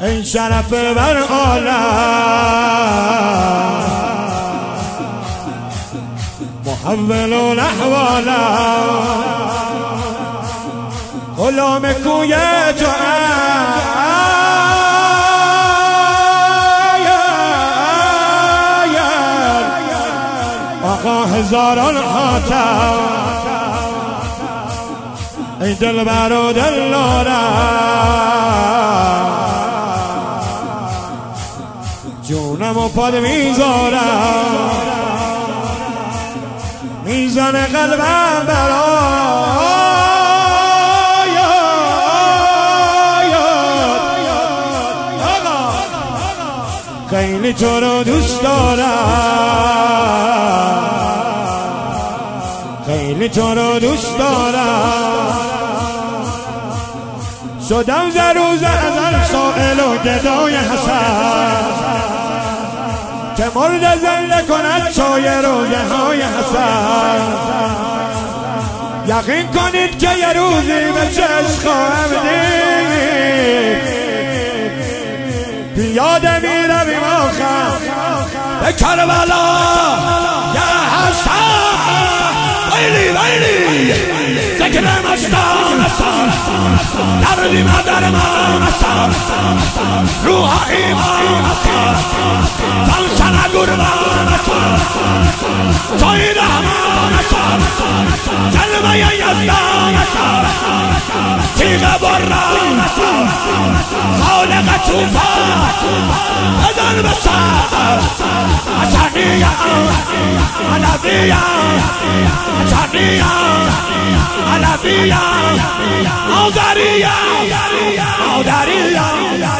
این شرف بر عالم محول الاحوالا غلام کوی تو آقا هزاران خاطر ای دلبر و دلدارم جونم و پاد میذارم میزنه قلبم برای خیلی تو رو دوست دارم خیلی تو رو دوست دارم شدم ز روز ازل سائل و گدای حسن که مرد زنده کند چای روزه های حسن یقین کنید که یه روزی به چشم خواهم دید پیاده میرویم آخر به کربلا یا حسن ویلی ویلی ذکر مستان دردی مادر من روح ایمان تنسن قربان توی رحمان کلمه یزدان تیغ بران خالق توفان بدن بسر اشعیه علویه اشعیه علویه آذریه آذریه